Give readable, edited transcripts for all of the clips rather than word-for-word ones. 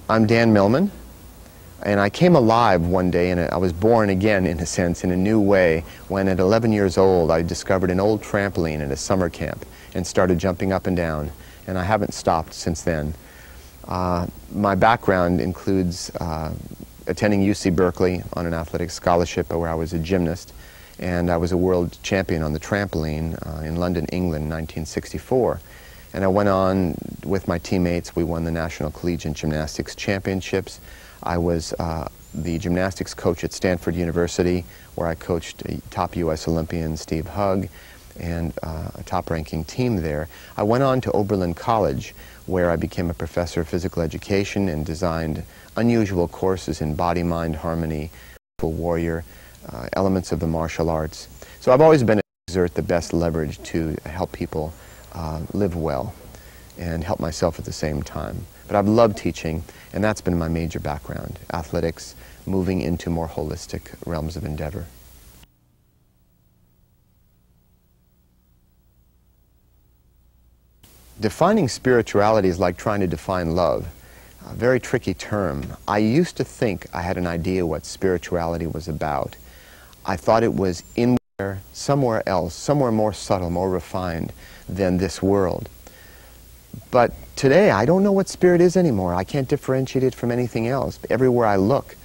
I'm Dan Millman, and I came alive one day, and I was born again, in a sense, in a new way, when at 11 years old I discovered an old trampoline at a summer camp and started jumping up and down, and I haven't stopped since then. My background includes attending UC Berkeley on an athletic scholarship where I was a gymnast, and I was a world champion on the trampoline in London, England, in 1964. And I went on with my teammates. We won the National Collegiate Gymnastics Championships. I was the gymnastics coach at Stanford University, where I coached a top U.S. Olympian, Steve Hugg, and a top-ranking team there. I went on to Oberlin College, where I became a professor of physical education and designed unusual courses in body, mind, harmony, warrior, elements of the martial arts. So I've always been able to exert the best leverage to help people live well and help myself at the same time. But I've loved teaching, and that's been my major background, athletics, moving into more holistic realms of endeavor. Defining spirituality is like trying to define love, a very tricky term. I used to think I had an idea what spirituality was about. I thought it was somewhere else, somewhere more subtle, more refined than this world. But today, I don't know what spirit is anymore. I can't differentiate it from anything else. Everywhere I look,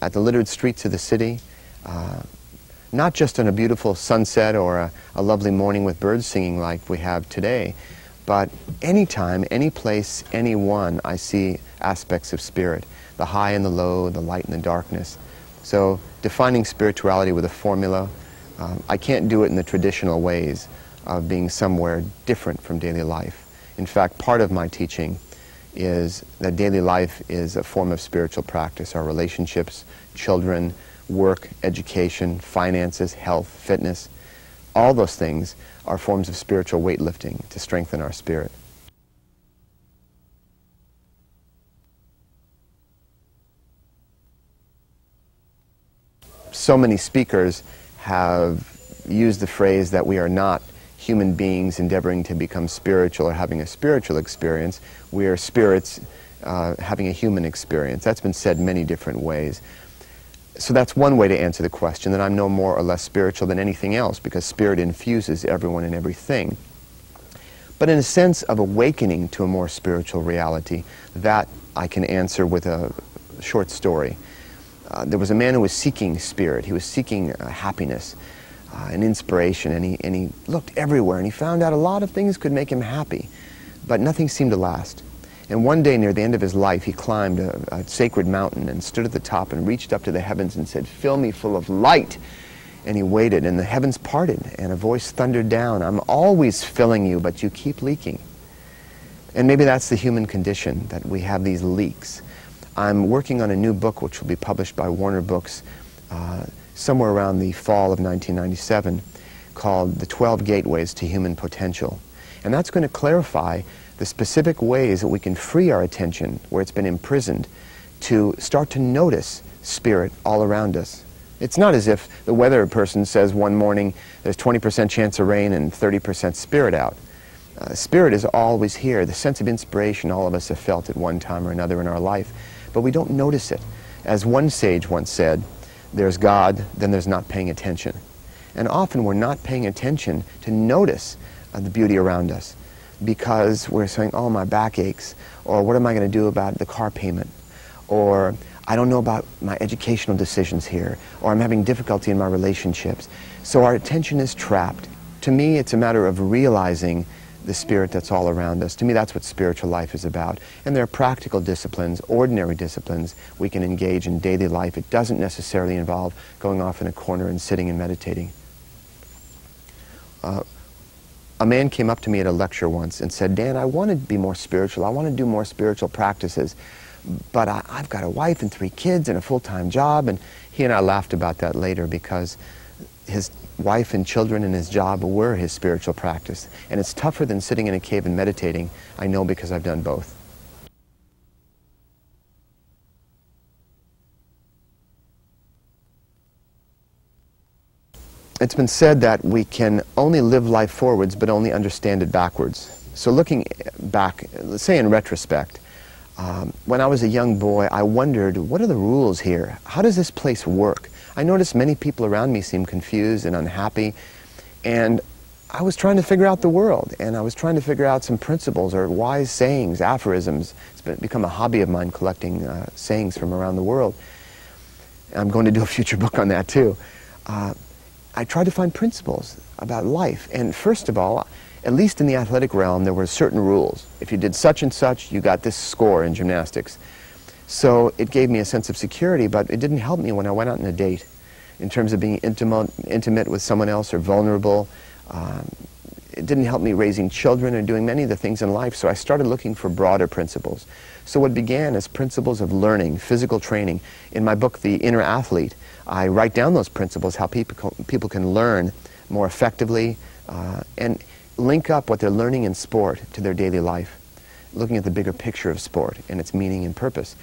at the littered streets of the city, not just on a beautiful sunset or a lovely morning with birds singing like we have today, but anytime, any place, anyone, I see aspects of spirit, the high and the low, the light and the darkness. So defining spirituality with a formula, I can't do it in the traditional ways of being somewhere different from daily life. In fact, part of my teaching is that daily life is a form of spiritual practice. Our relationships, children, work, education, finances, health, fitness, all those things are forms of spiritual weightlifting to strengthen our spirit. So many speakers have used the phrase that we are not human beings endeavoring to become spiritual or having a spiritual experience. We are spirits having a human experience. That's been said many different ways. So that's one way to answer the question, that I'm no more or less spiritual than anything else, because spirit infuses everyone and everything. But in a sense of awakening to a more spiritual reality, that I can answer with a short story. There was a man who was seeking spirit. He was seeking happiness, an inspiration, and he looked everywhere, and he found out a lot of things could make him happy, but nothing seemed to last. And one day near the end of his life, he climbed a sacred mountain and stood at the top and reached up to the heavens and said, "Fill me full of light." And he waited, and the heavens parted, and a voice thundered down, "I'm always filling you, but you keep leaking." And maybe that's the human condition, that we have these leaks. I'm working on a new book which will be published by Warner Books somewhere around the fall of 1997, called The 12 Gateways to Human Potential. And that's going to clarify the specific ways that we can free our attention, where it's been imprisoned, to start to notice spirit all around us. It's not as if the weather person says one morning there's 20% chance of rain and 30% spirit out. Spirit is always here. The sense of inspiration all of us have felt at one time or another in our life, but we don't notice it. As one sage once said, there's God, then there's not paying attention. And often we're not paying attention to notice the beauty around us, because we're saying, "Oh, my back aches," or "What am I going to do about the car payment?" or "I don't know about my educational decisions here," or "I'm having difficulty in my relationships." So our attention is trapped. To me, it's a matter of realizing the spirit that's all around us. To me, that's what spiritual life is about. And there are practical disciplines, ordinary disciplines we can engage in daily life. It doesn't necessarily involve going off in a corner and sitting and meditating. A man came up to me at a lecture once and said, "Dan, I want to be more spiritual. I want to do more spiritual practices, but I've got a wife and 3 kids and a full-time job." And he and I laughed about that later, because his wife and children and his job were his spiritual practice. And it's tougher than sitting in a cave and meditating. I know, because I've done both. It's been said that we can only live life forwards, but only understand it backwards. So looking back, let's say in retrospect, When I was a young boy, I wondered, what are the rules here? How does this place work? I noticed many people around me seemed confused and unhappy, and I was trying to figure out the world, and I was trying to figure out some principles or wise sayings, aphorisms. It's become a hobby of mine, collecting sayings from around the world. I'm going to do a future book on that too. I tried to find principles about life, and first of all, at least in the athletic realm, there were certain rules. If you did such and such, you got this score in gymnastics. So it gave me a sense of security, but it didn't help me when I went out on a date in terms of being intimate with someone else or vulnerable. It didn't help me raising children or doing many of the things in life, so I started looking for broader principles. So what began as principles of learning, physical training. In my book, The Inner Athlete, I write down those principles, how people can learn more effectively and link up what they're learning in sport to their daily life, looking at the bigger picture of sport and its meaning and purpose.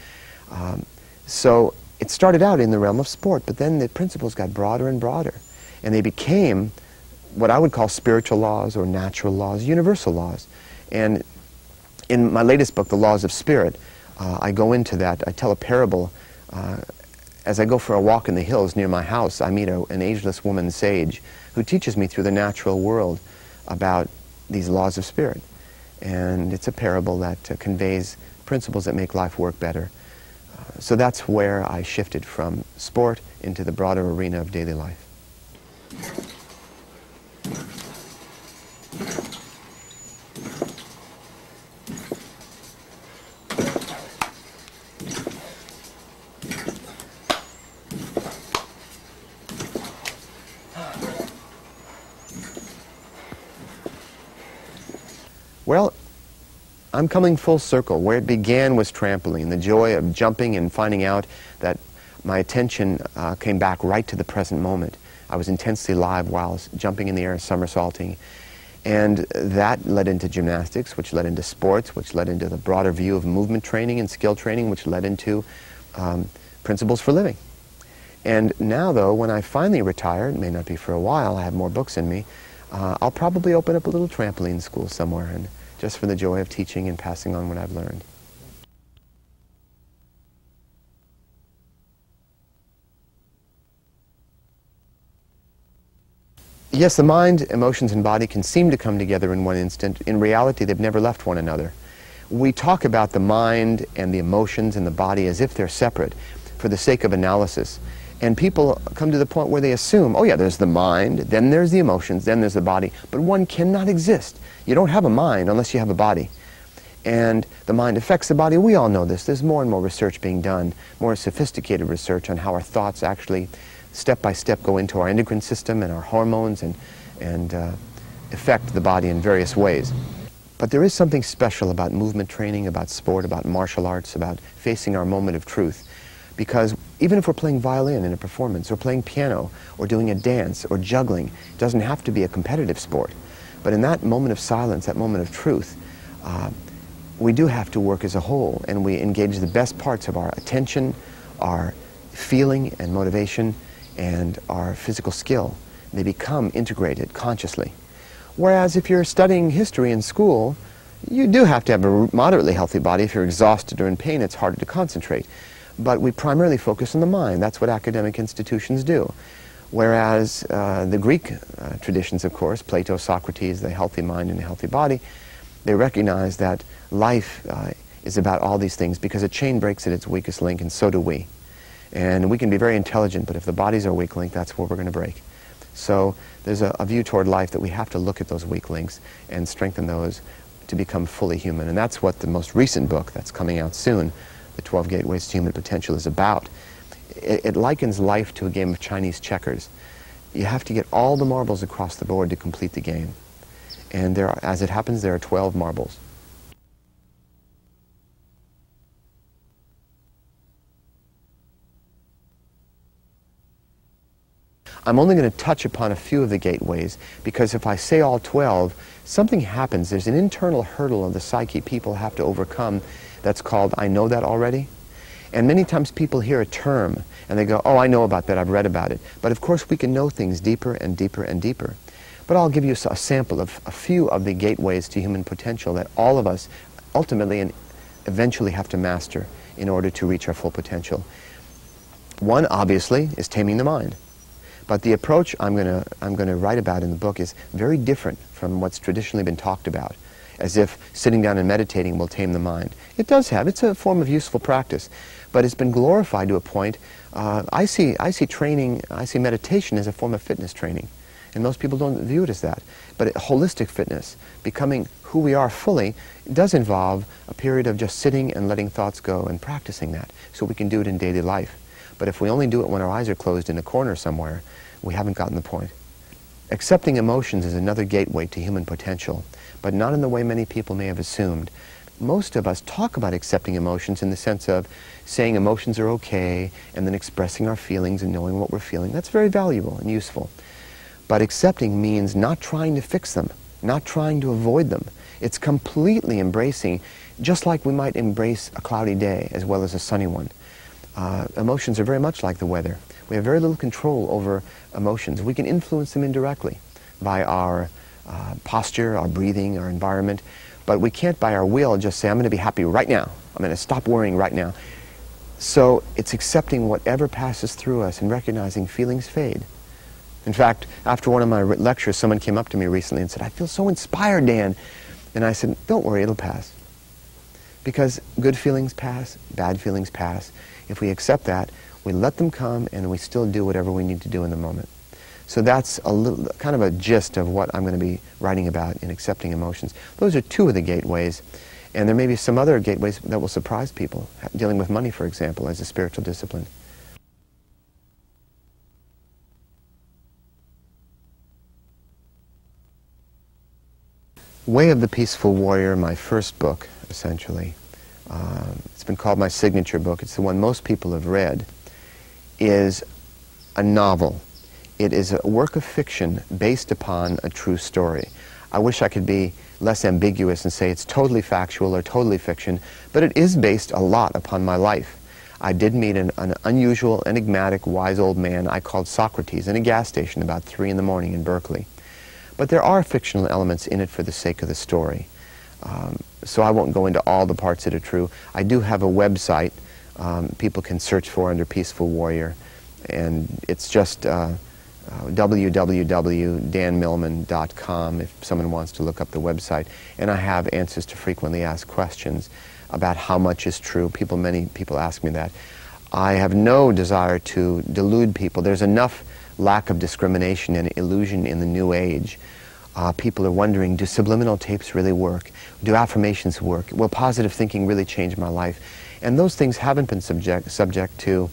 So it started out in the realm of sport, but then the principles got broader and broader, and they became what I would call spiritual laws or natural laws, universal laws. And in my latest book, The Laws of Spirit, I go into that. I tell a parable. As I go for a walk in the hills near my house, I meet an ageless woman sage who teaches me through the natural world about these laws of spirit. And it's a parable that conveys principles that make life work better. So that's where I shifted from sport into the broader arena of daily life. Well, I'm coming full circle. Where it began was trampoline, the joy of jumping and finding out that my attention came back right to the present moment. I was intensely live while jumping in the air, somersaulting. And that led into gymnastics, which led into sports, which led into the broader view of movement training and skill training, which led into principles for living. And now, though, when I finally retire, it may not be for a while, I have more books in me, I'll probably open up a little trampoline school somewhere, and just for the joy of teaching and passing on what I've learned. Yes, the mind, emotions, and body can seem to come together in one instant. In reality, they've never left one another. We talk about the mind and the emotions and the body as if they're separate for the sake of analysis. And people come to the point where they assume, oh yeah, there's the mind, then there's the emotions, then there's the body. But one cannot exist. You don't have a mind unless you have a body. And the mind affects the body. We all know this. There's more and more research being done, more sophisticated research on how our thoughts actually step by step go into our endocrine system and our hormones and affect the body in various ways. But there is something special about movement training, about sport, about martial arts, about facing our moment of truth. Because even if we're playing violin in a performance, or playing piano, or doing a dance, or juggling, it doesn't have to be a competitive sport. But in that moment of silence, that moment of truth, we do have to work as a whole, and we engage the best parts of our attention, our feeling and motivation, and our physical skill. They become integrated consciously. Whereas if you're studying history in school, you do have to have a moderately healthy body. If you're exhausted or in pain, it's harder to concentrate. But we primarily focus on the mind. That's what academic institutions do. Whereas the Greek traditions, of course, Plato, Socrates, the healthy mind and the healthy body, they recognize that life is about all these things because a chain breaks at its weakest link, and so do we. And we can be very intelligent, but if the body's our weak link, that's where we're going to break. So there's a view toward life that we have to look at those weak links and strengthen those to become fully human. And that's what the most recent book that's coming out soon, The 12 Gateways to Human Potential, is about. It likens life to a game of Chinese checkers. You have to get all the marbles across the board to complete the game. And there are, as it happens, there are 12 marbles. I'm only going to touch upon a few of the gateways, because if I say all 12, something happens. There's an internal hurdle of the psyche people have to overcome that's called, I know that already. And many times people hear a term and they go, oh, I know about that, I've read about it. But of course we can know things deeper and deeper and deeper. But I'll give you a sample of a few of the gateways to human potential that all of us ultimately and eventually have to master in order to reach our full potential. One, obviously, is taming the mind. But the approach I'm going to write about in the book is very different from what's traditionally been talked about, as if sitting down and meditating will tame the mind. It does have. It's a form of useful practice, but it's been glorified to a point. I see meditation as a form of fitness training, and most people don't view it as that. But holistic fitness, becoming who we are fully, does involve a period of just sitting and letting thoughts go and practicing that, so we can do it in daily life. But if we only do it when our eyes are closed in a corner somewhere, we haven't gotten the point. Accepting emotions is another gateway to human potential, but not in the way many people may have assumed. Most of us talk about accepting emotions in the sense of saying emotions are okay, and then expressing our feelings and knowing what we're feeling. That's very valuable and useful. But accepting means not trying to fix them, not trying to avoid them. It's completely embracing, just like we might embrace a cloudy day as well as a sunny one. Emotions are very much like the weather. We have very little control over emotions. We can influence them indirectly by our posture, our breathing, our environment, but we can't by our will just say, I'm going to be happy right now. I'm going to stop worrying right now. So it's accepting whatever passes through us and recognizing feelings fade. In fact, after one of my lectures, someone came up to me recently and said, I feel so inspired, Dan. And I said, don't worry, it'll pass. Because good feelings pass, bad feelings pass. If we accept that, we let them come and we still do whatever we need to do in the moment. So that's a little, kind of a gist of what I'm going to be writing about in accepting emotions. Those are two of the gateways. And there may be some other gateways that will surprise people. Dealing with money, for example, as a spiritual discipline. Way of the Peaceful Warrior, my first book, essentially. It's been called my signature book. It's the one most people have read. Is a novel. It is a work of fiction based upon a true story. I wish I could be less ambiguous and say it's totally factual or totally fiction, but it is based a lot upon my life. I did meet an unusual, enigmatic, wise old man I called Socrates in a gas station about 3 in the morning in Berkeley. But there are fictional elements in it for the sake of the story. So I won't go into all the parts that are true. I do have a website people can search for under Peaceful Warrior, and it's just www.danmillman.com if someone wants to look up the website. And I have answers to frequently asked questions about how much is true. Many people ask me that. I have no desire to delude people. There's enough lack of discrimination and illusion in the new age. People are wondering, do subliminal tapes really work? Do affirmations work? Will positive thinking really change my life? And those things haven't been subject to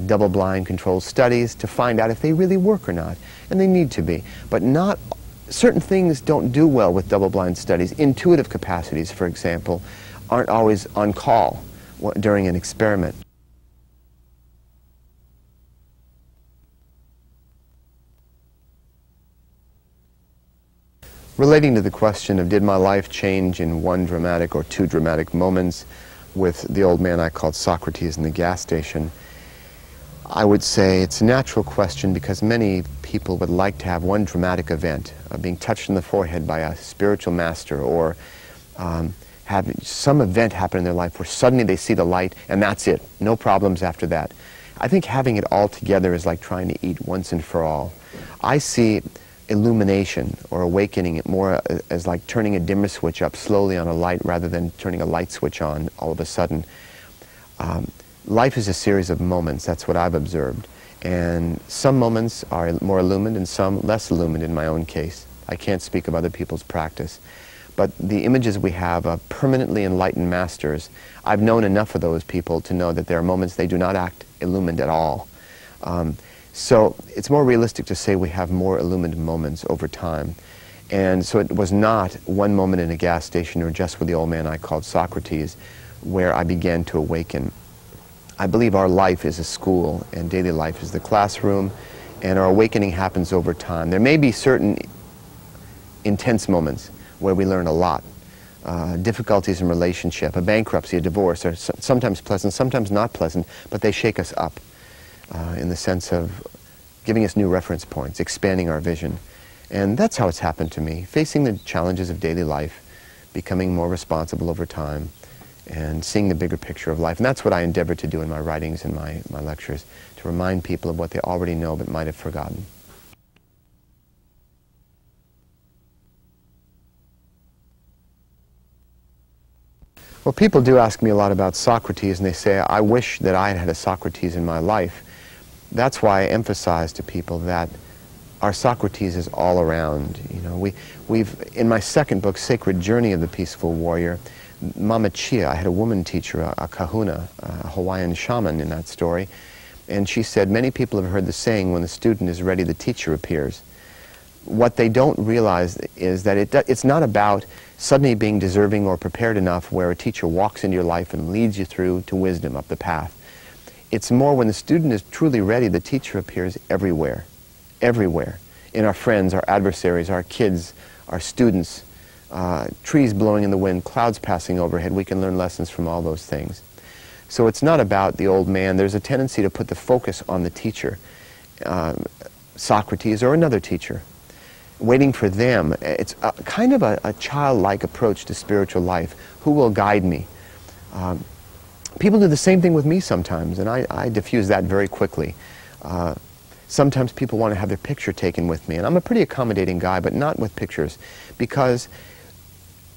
double-blind controlled studies to find out if they really work or not. And they need to be. But not certain things don't do well with double-blind studies. Intuitive capacities, for example, aren't always on call during an experiment. Relating to the question of did my life change in one dramatic or two dramatic moments with the old man I called Socrates in the gas station, I would say it's a natural question because many people would like to have one dramatic event, being touched in the forehead by a spiritual master, or have some event happen in their life where suddenly they see the light and that's it, no problems after that. I think having it all together is like trying to eat once and for all. I see illumination or awakening it more as like turning a dimmer switch up slowly on a light rather than turning a light switch on all of a sudden. Life is a series of moments, that's what I've observed. And some moments are more illumined and some less illumined in my own case. I can't speak of other people's practice. But the images we have of permanently enlightened masters, I've known enough of those people to know that there are moments they do not act illumined at all. So it's more realistic to say we have more illumined moments over time. And so it was not one moment in a gas station or just with the old man I called Socrates where I began to awaken. I believe our life is a school and daily life is the classroom, and our awakening happens over time. There may be certain intense moments where we learn a lot. Difficulties in relationship, a bankruptcy, a divorce are sometimes pleasant, sometimes not pleasant, but they shake us up. In the sense of giving us new reference points, expanding our vision. And that's how it's happened to me, facing the challenges of daily life, becoming more responsible over time, and seeing the bigger picture of life. And that's what I endeavor to do in my writings and my lectures, to remind people of what they already know but might have forgotten. Well, people do ask me a lot about Socrates, and they say, I wish that I had had a Socrates in my life. That's why I emphasize to people that our Socrates is all around. You know, we've in my second book, Sacred Journey of the Peaceful Warrior, Mama Chia, I had a woman teacher, a kahuna, a Hawaiian shaman in that story, and she said, many people have heard the saying, when the student is ready, the teacher appears. What they don't realize is that it's not about suddenly being deserving or prepared enough where a teacher walks into your life and leads you through to wisdom, up the path. It's more when the student is truly ready, the teacher appears everywhere. Everywhere. In our friends, our adversaries, our kids, our students, trees blowing in the wind, clouds passing overhead, we can learn lessons from all those things. So it's not about the old man. There's a tendency to put the focus on the teacher, Socrates or another teacher, waiting for them. It's kind of a childlike approach to spiritual life. Who will guide me? People do the same thing with me sometimes, and I diffuse that very quickly. Sometimes people want to have their picture taken with me, and I'm a pretty accommodating guy, but not with pictures, because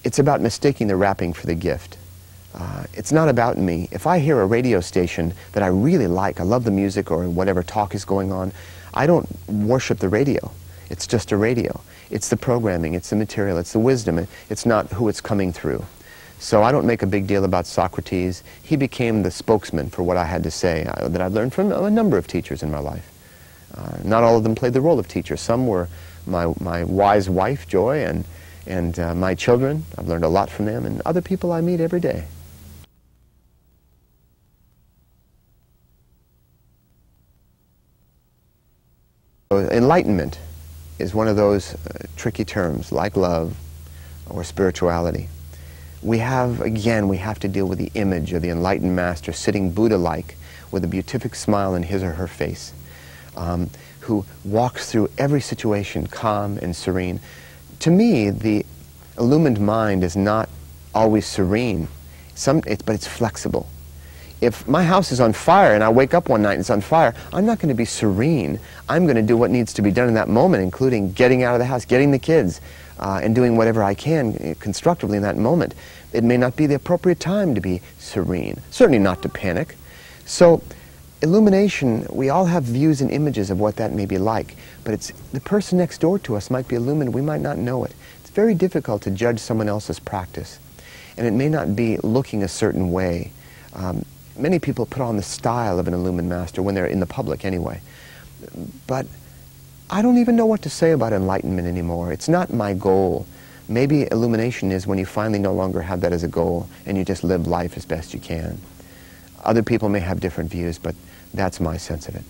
it's about mistaking the wrapping for the gift. It's not about me. If I hear a radio station that I really like, I love the music or whatever talk is going on, I don't worship the radio. It's just a radio. It's the programming, it's the material, it's the wisdom. It's not who it's coming through. So I don't make a big deal about Socrates. He became the spokesman for what I had to say that I've learned from a number of teachers in my life. Not all of them played the role of teacher. Some were my wise wife, Joy, and my children. I've learned a lot from them, and other people I meet every day. So enlightenment is one of those tricky terms, like love or spirituality. We have to deal with the image of the enlightened master sitting Buddha-like with a beatific smile in his or her face, who walks through every situation calm and serene. To me, the illumined mind is not always serene, but it's flexible. If my house is on fire and I wake up one night and it's on fire, I'm not going to be serene. I'm going to do what needs to be done in that moment, including getting out of the house, getting the kids, and doing whatever I can constructively in that moment. It may not be the appropriate time to be serene, certainly not to panic. So illumination, we all have views and images of what that may be like, but it's the person next door to us might be illumined, we might not know it. It's very difficult to judge someone else's practice, and it may not be looking a certain way. Many people put on the style of an illumined master when they're in the public anyway. But I don't even know what to say about enlightenment anymore. It's not my goal. Maybe illumination is when you finally no longer have that as a goal and you just live life as best you can. Other people may have different views, but that's my sense of it.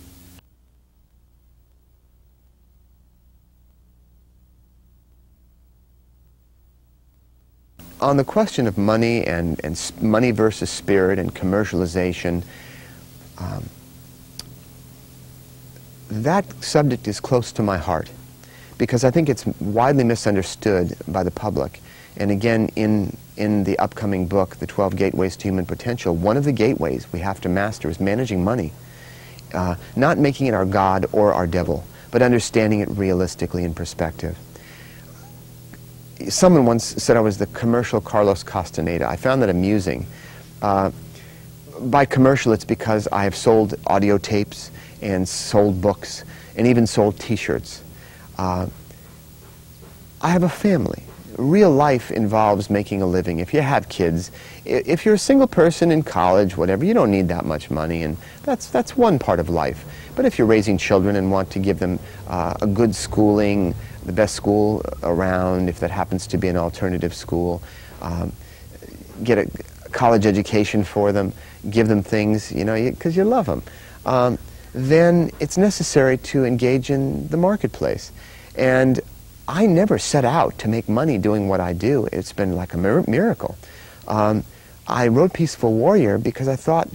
On the question of money and money versus spirit and commercialization, that subject is close to my heart because I think it's widely misunderstood by the public. And again, in the upcoming book, The 12 Gateways to Human Potential, one of the gateways we have to master is managing money. Not making it our God or our devil, but understanding it realistically in perspective. Someone once said I was the commercial Carlos Castaneda. I found that amusing. By commercial, it's because I have sold audio tapes and sold books and even sold T-shirts. I have a family. Real life involves making a living. If you have kids, if you're a single person in college, whatever, you don't need that much money, and that's one part of life. But if you're raising children and want to give them a good schooling, the best school around, if that happens to be an alternative school, get a college education for them, give them things, you know, because you love them, then it's necessary to engage in the marketplace. And I never set out to make money doing what I do. It's been like a miracle. I wrote Peaceful Warrior because I thought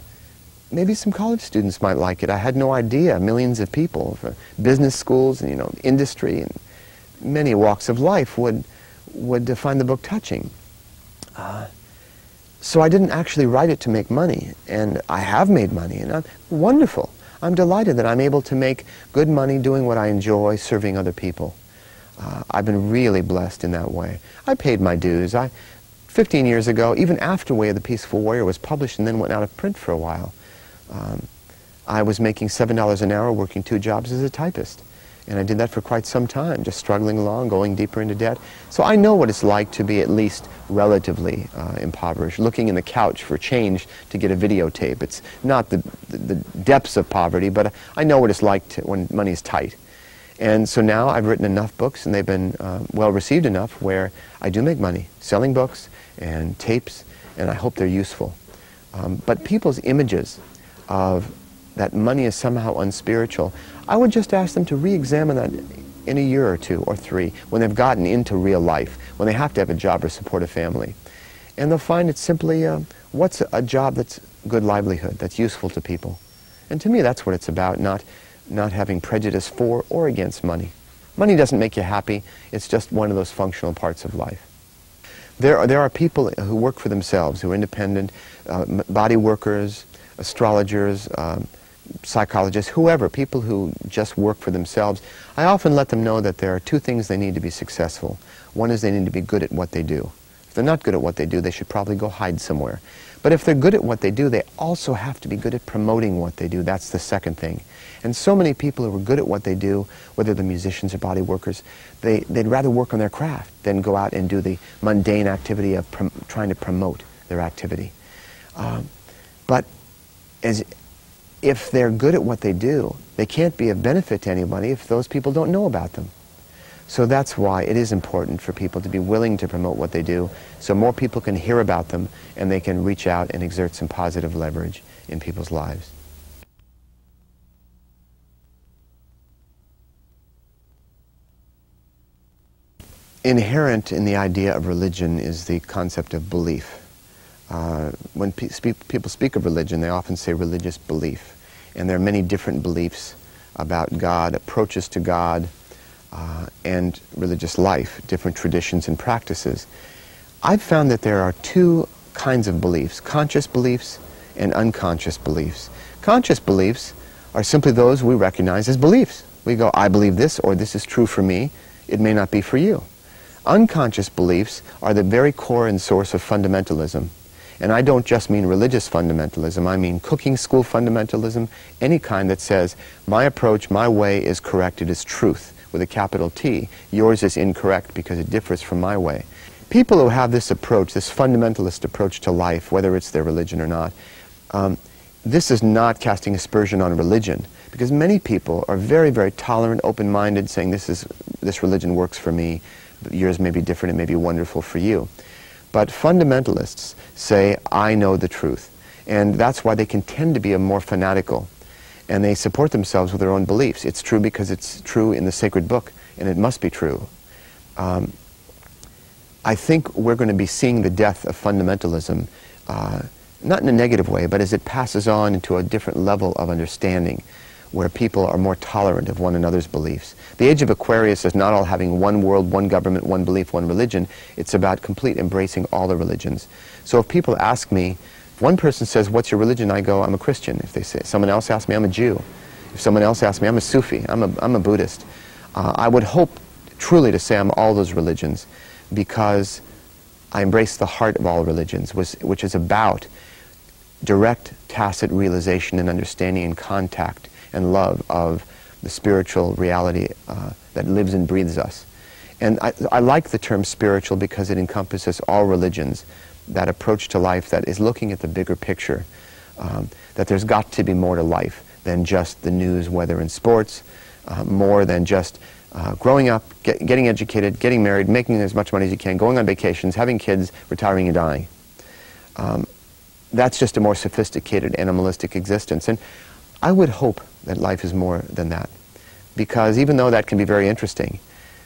maybe some college students might like it. I had no idea. Millions of people, business schools, and, you know, industry, and many walks of life would find the book touching. So I didn't actually write it to make money, and I have made money, and I'm wonderful. I'm delighted that I'm able to make good money doing what I enjoy, serving other people. I've been really blessed in that way. I paid my dues. 15 years ago, even after Way of the Peaceful Warrior was published and then went out of print for a while, I was making $7 an hour working 2 jobs as a typist. And I did that for quite some time, just struggling along, going deeper into debt. So I know what it's like to be at least relatively impoverished, looking in the couch for change to get a videotape. It's not the depths of poverty, but I know what it's like when money's tight. And so now I've written enough books, and they've been well received enough where I do make money selling books and tapes, and I hope they're useful. But people's images of that money is somehow unspiritual, I would just ask them to re-examine that in a year or 2 or 3 when they've gotten into real life, when they have to have a job or support a family. And they'll find it's simply, what's a job that's good livelihood, that's useful to people? And to me, that's what it's about, not having prejudice for or against money. Money doesn't make you happy. It's just one of those functional parts of life. There are people who work for themselves, who are independent, body workers, astrologers, psychologists, whoever, people who just work for themselves. I often let them know that there are 2 things they need to be successful. One is they need to be good at what they do. If they're not good at what they do, they should probably go hide somewhere. But if they're good at what they do, they also have to be good at promoting what they do. That's the second thing. And so many people who are good at what they do, whether they're musicians or body workers, they'd rather work on their craft than go out and do the mundane activity of trying to promote their activity. But if they're good at what they do, they can't be of benefit to anybody if those people don't know about them. So that's why it is important for people to be willing to promote what they do, so more people can hear about them and they can reach out and exert some positive leverage in people's lives. Inherent in the idea of religion is the concept of belief. When people speak of religion, they often say religious belief. And there are many different beliefs about God, approaches to God, and religious life, different traditions and practices. I've found that there are 2 kinds of beliefs, conscious beliefs and unconscious beliefs. Conscious beliefs are simply those we recognize as beliefs. We go, I believe this, or this is true for me. It may not be for you. Unconscious beliefs are the very core and source of fundamentalism. And I don't just mean religious fundamentalism, I mean cooking school fundamentalism, any kind that says, my approach, my way is correct, it is truth, with a capital T. Yours is incorrect because it differs from my way. People who have this approach, this fundamentalist approach to life, whether it's their religion or not, this is not casting aspersion on religion, because many people are very, very tolerant, open-minded, saying this religion works for me, yours may be different, it may be wonderful for you. But fundamentalists say, I know the truth. And that's why they can tend to be more fanatical. And they support themselves with their own beliefs. It's true because it's true in the sacred book, and it must be true. I think we're going to be seeing the death of fundamentalism, not in a negative way, but as it passes on into a different level of understanding, where people are more tolerant of one another's beliefs. The age of Aquarius is not all having one world, one government, one belief, one religion. It's about complete embracing all the religions. So if people ask me, if one person says, what's your religion? I go, I'm a Christian. If they say, someone else asks me, I'm a Jew. If someone else asks me, I'm a Sufi, I'm a Buddhist. I would hope truly to say I'm all those religions, because I embrace the heart of all religions, which is about direct, tacit realization and understanding and contact and love of the spiritual reality that lives and breathes us. And I like the term spiritual because it encompasses all religions, that approach to life that is looking at the bigger picture, that there's got to be more to life than just the news, weather, and sports, more than just growing up, getting educated, getting married, making as much money as you can, going on vacations, having kids, retiring and dying. That's just a more sophisticated animalistic existence. And I would hope that life is more than that, because even though that can be very interesting,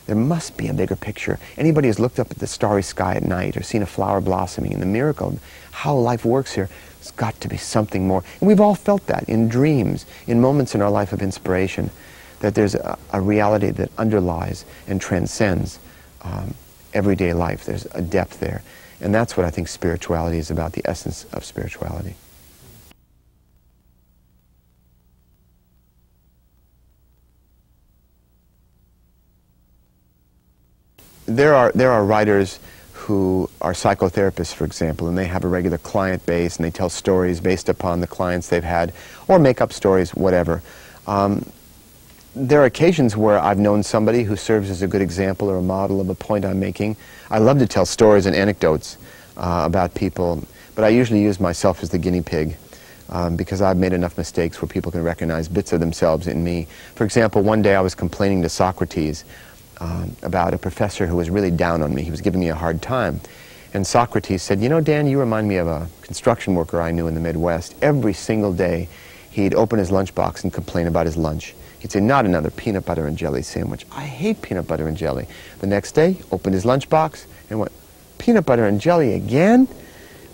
there must be a bigger picture. Anybody who's looked up at the starry sky at night or seen a flower blossoming and the miracle of how life works here, there's got to be something more. And we've all felt that in dreams, in moments in our life of inspiration, that there's a reality that underlies and transcends everyday life. There's a depth there. And that's what I think spirituality is about, the essence of spirituality. There are writers who are psychotherapists, for example, and they have a regular client base, and they tell stories based upon the clients they've had, or make up stories, whatever. There are occasions where I've known somebody who serves as a good example or a model of a point I'm making. I love to tell stories and anecdotes about people, but I usually use myself as the guinea pig because I've made enough mistakes where people can recognize bits of themselves in me. For example, one day I was complaining to Socrates about a professor who was really down on me. He was giving me a hard time. And Socrates said, "You know, Dan, you remind me of a construction worker I knew in the Midwest. Every single day he'd open his lunchbox and complain about his lunch. He'd say, 'Not another peanut butter and jelly sandwich. I hate peanut butter and jelly.' The next day, opened his lunchbox and went, 'Peanut butter and jelly again?'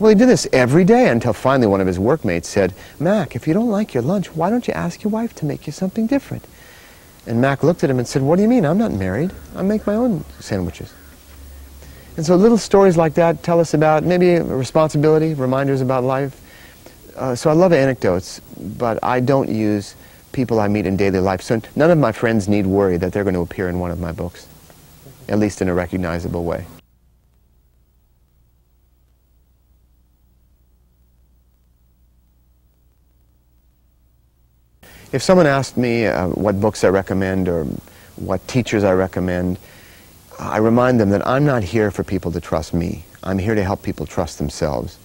Well, he did this every day until finally one of his workmates said, 'Mac, if you don't like your lunch, why don't you ask your wife to make you something different?' And Mac looked at him and said, 'What do you mean? I'm not married. I make my own sandwiches.'" And so little stories like that tell us about maybe responsibility, reminders about life. So I love anecdotes, but I don't use people I meet in daily life. So none of my friends need worry that they're going to appear in one of my books, at least in a recognizable way. If someone asked me what books I recommend or what teachers I recommend, I remind them that I'm not here for people to trust me. I'm here to help people trust themselves.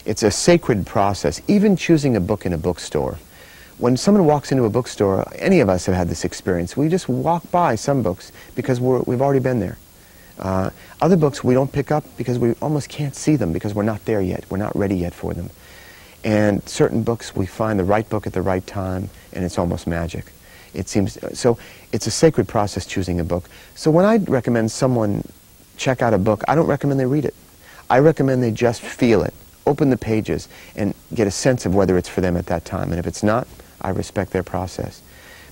It's a sacred process, even choosing a book in a bookstore. When someone walks into a bookstore, any of us have had this experience. We just walk by some books because we've already been there. Other books we don't pick up because we almost can't see them because we're not there yet. We're not ready yet for them. And certain books, we find the right book at the right time, and it's almost magic. It seems so. It's a sacred process choosing a book. So when I recommend someone check out a book, I don't recommend they read it. I recommend they just feel it, open the pages, and get a sense of whether it's for them at that time. And if it's not, I respect their process.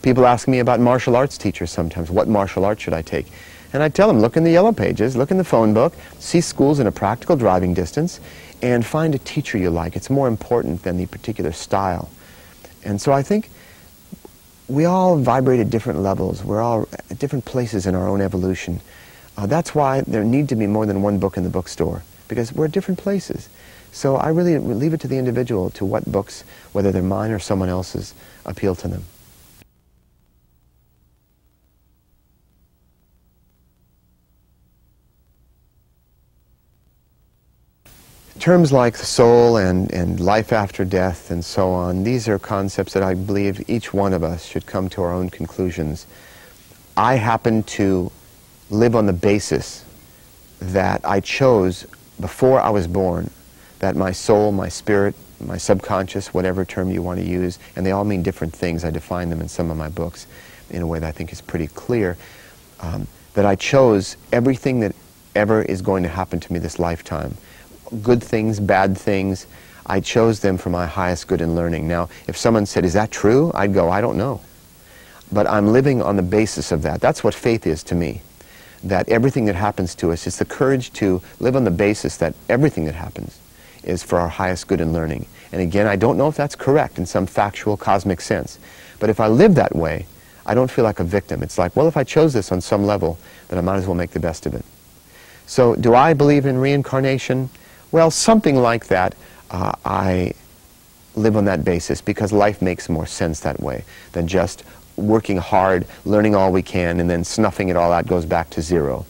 People ask me about martial arts teachers sometimes. What martial art should I take? And I tell them, look in the yellow pages, look in the phone book, see schools in a practical driving distance, and find a teacher you like. It's more important than the particular style. And so I think we all vibrate at different levels. We're all at different places in our own evolution. That's why there need to be more than one book in the bookstore, because we're at different places. So I really leave it to the individual to what books, whether they're mine or someone else's, appeal to them. Terms like the soul and life after death and so on, these are concepts that I believe each one of us should come to our own conclusions. I happen to live on the basis that I chose before I was born that my soul, my spirit, my subconscious, whatever term you want to use, and they all mean different things. I define them in some of my books in a way that I think is pretty clear, that I chose everything that ever is going to happen to me this lifetime. Good things, bad things, I chose them for my highest good and learning. Now, if someone said, is that true? I'd go, I don't know. But I'm living on the basis of that. That's what faith is to me. That everything that happens to us, it's the courage to live on the basis that everything that happens is for our highest good and learning. And again, I don't know if that's correct in some factual cosmic sense. But if I live that way, I don't feel like a victim. It's like, well, if I chose this on some level, then I might as well make the best of it. So do I believe in reincarnation? Well, something like that. I live on that basis because life makes more sense that way than just working hard, learning all we can, and then snuffing it all out goes back to zero.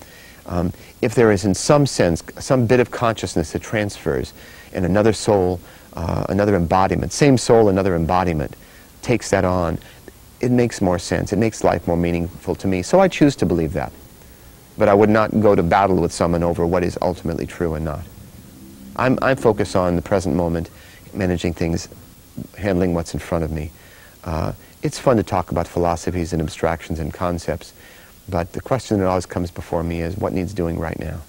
If there is in some sense some bit of consciousness that transfers and another soul, another embodiment, same soul, another embodiment, takes that on, it makes more sense. It makes life more meaningful to me. So I choose to believe that. But I would not go to battle with someone over what is ultimately true and not. I'm focused on the present moment, managing things, handling what's in front of me. It's fun to talk about philosophies and abstractions and concepts, but the question that always comes before me is what needs doing right now?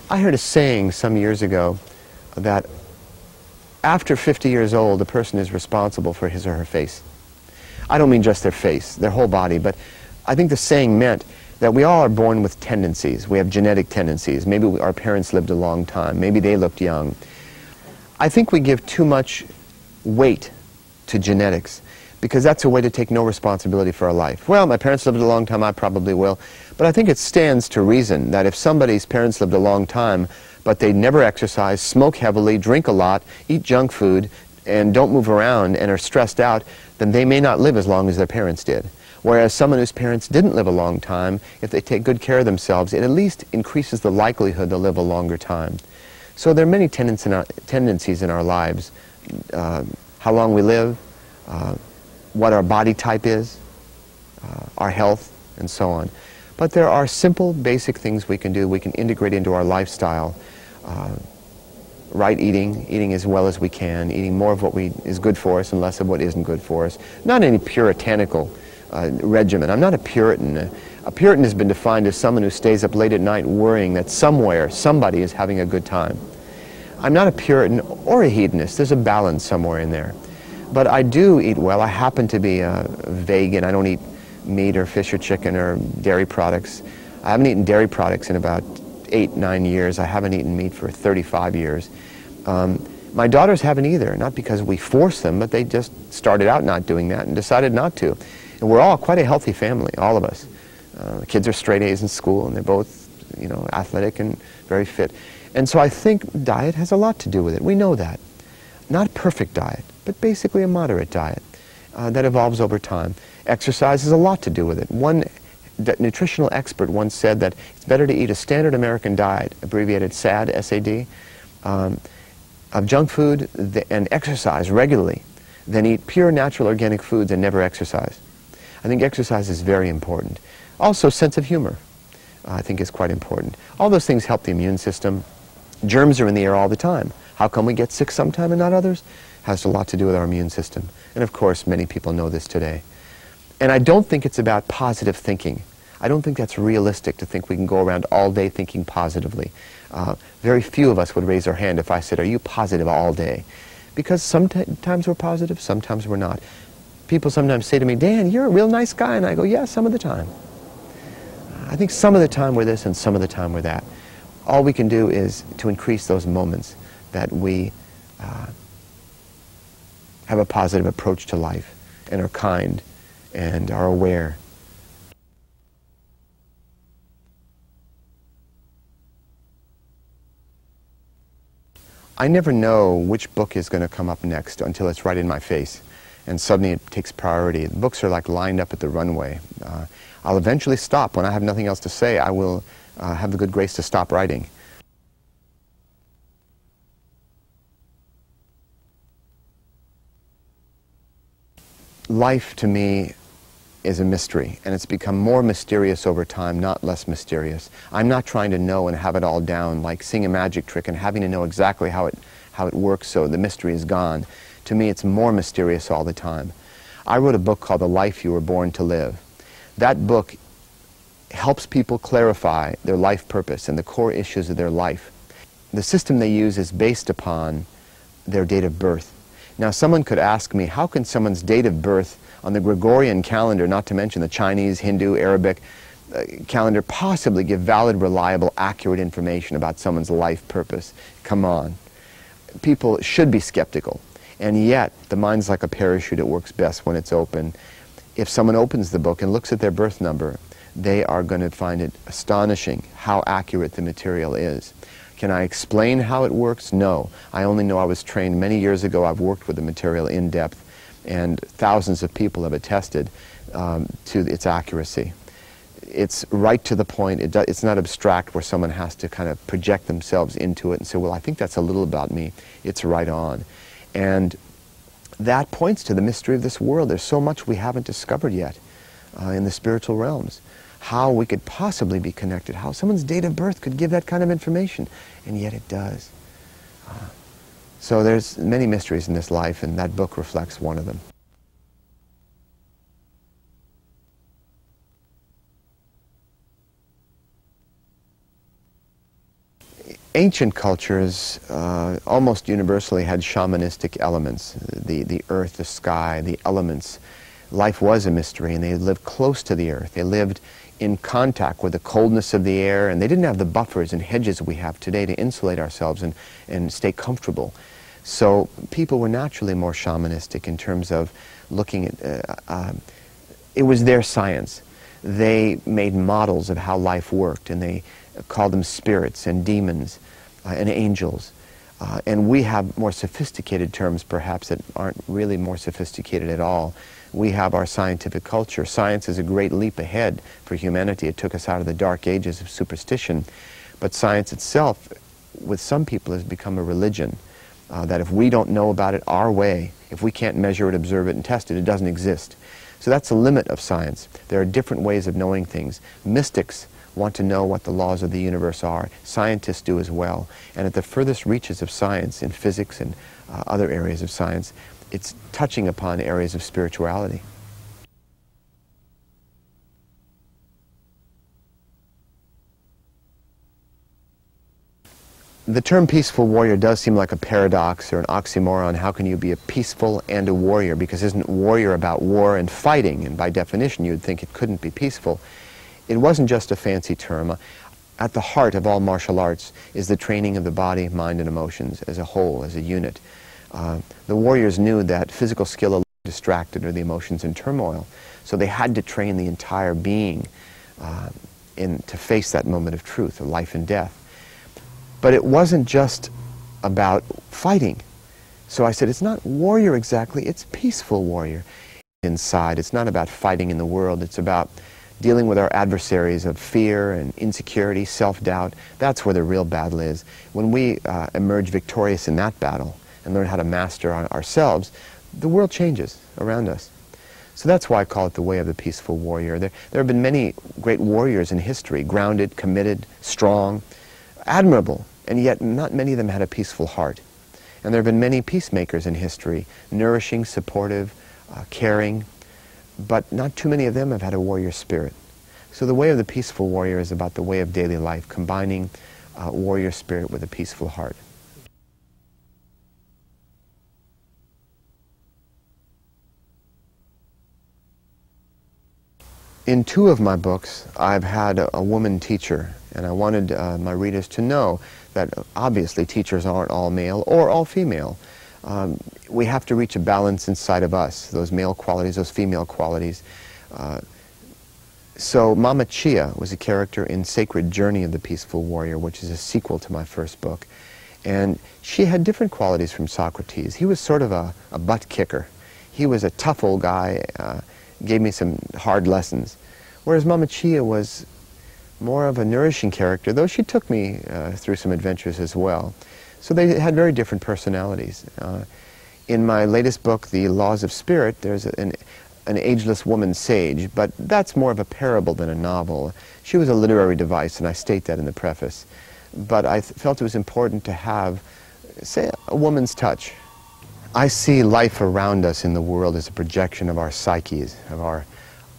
I heard a saying some years ago that after 50 years old, a person is responsible for his or her face. I don't mean just their face, their whole body, but I think the saying meant that we all are born with tendencies. We have genetic tendencies. Maybe our parents lived a long time. Maybe they looked young. I think we give too much weight to genetics because that's a way to take no responsibility for our life. Well, my parents lived a long time, I probably will. But I think it stands to reason that if somebody's parents lived a long time, but they never exercise, smoke heavily, drink a lot, eat junk food, and don't move around and are stressed out, then they may not live as long as their parents did. Whereas someone whose parents didn't live a long time, if they take good care of themselves, it at least increases the likelihood they'll live a longer time. So there are many tendencies in our lives. How long we live, what our body type is, our health, and so on. But there are simple, basic things we can do. We can integrate into our lifestyle. Right eating as well as we can, eating more of what is good for us and less of what isn't good for us. Not any puritanical regimen. I'm not a Puritan. A Puritan has been defined as someone who stays up late at night worrying that somewhere, somebody is having a good time. I'm not a Puritan or a hedonist. There's a balance somewhere in there. But I do eat well. I happen to be a vegan. I don't eat meat or fish or chicken or dairy products. I haven't eaten dairy products in about 8-9 years. I haven't eaten meat for 35 years. My daughters haven't either, not because we force them, but they just started out not doing that and decided not to. And we're all quite a healthy family, all of us. The kids are straight A's in school, and they're both, athletic and very fit. And so I think diet has a lot to do with it. We know that. Not a perfect diet, but basically a moderate diet that evolves over time. Exercise has a lot to do with it. One nutritional expert once said that it's better to eat a standard American diet, abbreviated SAD, S-A-D, of junk food and exercise regularly than eat pure natural organic foods and never exercise. I think exercise is very important. Also, sense of humor, I think, is quite important. All those things help the immune system. Germs are in the air all the time. How come we get sick sometime and not others? Has a lot to do with our immune system. And of course, many people know this today. And I don't think it's about positive thinking. I don't think that's realistic to think we can go around all day thinking positively. Very few of us would raise our hand if I said, "Are you positive all day?" Because sometimes we're positive, sometimes we're not. People sometimes say to me, "Dan, you're a real nice guy." And I go, "Yeah, some of the time." I think some of the time we're this and some of the time we're that. All we can do is to increase those moments that we have a positive approach to life and are kind and are aware. I never know which book is going to come up next until it's right in my face, and suddenly it takes priority. The books are like lined up at the runway. I'll eventually stop. When I have nothing else to say, I will have the good grace to stop writing. Life, to me, is a mystery, and it's become more mysterious over time, not less mysterious. I'm not trying to know and have it all down, like seeing a magic trick and having to know exactly how it works so the mystery is gone. To me, it's more mysterious all the time. I wrote a book called The Life You Were Born to Live. That book helps people clarify their life purpose and the core issues of their life. The system they use is based upon their date of birth. Now, someone could ask me, how can someone's date of birth on the Gregorian calendar, not to mention the Chinese, Hindu, Arabic calendar, possibly give valid, reliable, accurate information about someone's life purpose? Come on. People should be skeptical. And yet, the mind's like a parachute. It works best when it's open. If someone opens the book and looks at their birth number, they are going to find it astonishing how accurate the material is. Can I explain how it works? No. I only know I was trained many years ago. I've worked with the material in depth, and thousands of people have attested to its accuracy. It's right to the point. It's not abstract where someone has to kind of project themselves into it and say, well, I think that's a little about me. It's right on. And that points to the mystery of this world. There's so much we haven't discovered yet in the spiritual realms. How we could possibly be connected, how someone's date of birth could give that kind of information, and yet it does. So there's many mysteries in this life, and that book reflects one of them. Ancient cultures almost universally had shamanistic elements. The earth, the sky, the elements life was a mystery, and they lived close to the earth. They lived in contact with the coldness of the air, and they didn't have the buffers and hedges we have today to insulate ourselves and stay comfortable. So people were naturally more shamanistic in terms of looking at, it was their science. They made models of how life worked, and they called them spirits and demons and angels. And we have more sophisticated terms, perhaps, that aren't really more sophisticated at all. We have our scientific culture. Science is a great leap ahead for humanity. It took us out of the dark ages of superstition. But science itself, with some people, has become a religion. That if we don't know about it our way, if we can't measure it, observe it, and test it, it doesn't exist. So that's the limit of science. There are different ways of knowing things. Mystics want to know what the laws of the universe are. Scientists do as well. And at the furthest reaches of science, in physics and other areas of science, it's touching upon areas of spirituality. The term peaceful warrior does seem like a paradox or an oxymoron. How can you be a peaceful and a warrior? Because isn't warrior about war and fighting? And by definition, you'd think it couldn't be peaceful. It wasn't just a fancy term. At the heart of all martial arts is the training of the body, mind, and emotions as a whole, as a unit. The warriors knew that physical skill alone distracted or the emotions in turmoil. So they had to train the entire being to face that moment of truth, of life and death. But it wasn't just about fighting. So I said, it's not warrior exactly, it's peaceful warrior. Inside, it's not about fighting in the world, it's about dealing with our adversaries of fear and insecurity, self-doubt. That's where the real battle is. When we emerge victorious in that battle and learn how to master ourselves, the world changes around us. So that's why I call it the way of the peaceful warrior. There have been many great warriors in history, grounded, committed, strong, admirable, and yet not many of them had a peaceful heart. And there have been many peacemakers in history, nourishing, supportive, caring, but not too many of them have had a warrior spirit. So the way of the peaceful warrior is about the way of daily life, combining warrior spirit with a peaceful heart. In 2 of my books, I've had a woman teacher, and I wanted my readers to know that obviously teachers aren't all male or all female. We have to reach a balance inside of us, those male qualities, those female qualities. So Mama Chia was a character in Sacred Journey of the Peaceful Warrior, which is a sequel to my first book. And she had different qualities from Socrates. He was sort of a butt kicker. He was a tough old guy, gave me some hard lessons. Whereas Mama Chia was more of a nourishing character, though she took me through some adventures as well. So they had very different personalities. In my latest book, The Laws of Spirit, there's an ageless woman sage, but that's more of a parable than a novel. She was a literary device, and I state that in the preface. But I felt it was important to have, say, a woman's touch. I see life around us in the world as a projection of our psyches, of our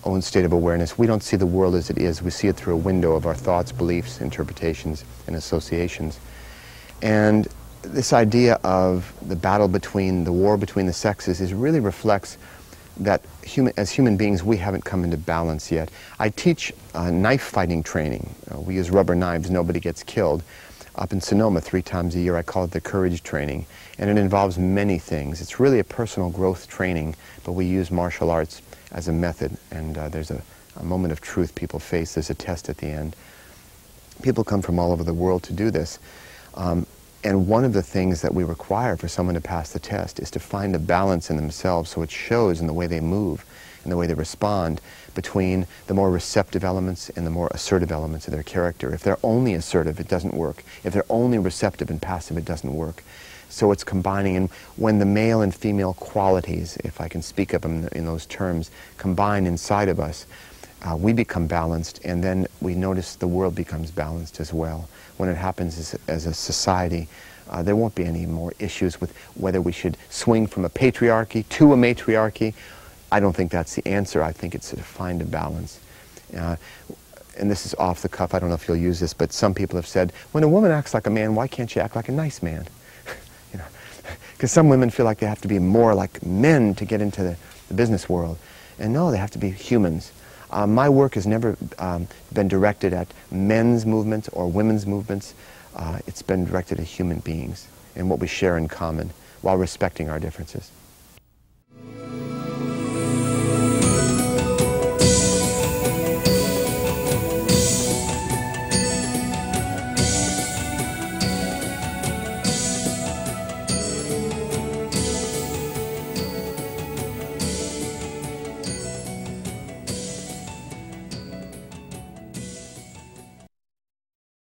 own state of awareness. We don't see the world as it is. We see it through a window of our thoughts, beliefs, interpretations, and associations. And this idea of the battle between, the war between the sexes really reflects that as human beings, we haven't come into balance yet. I teach knife fighting training. We use rubber knives, nobody gets killed. Up in Sonoma 3 times a year, I call it the courage training. And it involves many things. It's really a personal growth training, but we use martial arts as a method. And there's a moment of truth people face. There's a test at the end. People come from all over the world to do this. And one of the things that we require for someone to pass the test is to find a balance in themselves so it shows in the way they move and the way they respond between the more receptive elements and the more assertive elements of their character. If they're only assertive, it doesn't work. If they're only receptive and passive, it doesn't work. So it's combining, and when the male and female qualities, if I can speak of them in those terms, combine inside of us, we become balanced, and then we notice the world becomes balanced as well. When it happens as a society, there won't be any more issues with whether we should swing from a patriarchy to a matriarchy. I don't think that's the answer. I think it's to find a balance. And this is off the cuff, I don't know if you'll use this, but some people have said, when a woman acts like a man, why can't she act like a nice man? You know, because some women feel like they have to be more like men to get into the business world. And no, they have to be humans. My work has never been directed at men's movements or women's movements. It's been directed at human beings and what we share in common while respecting our differences.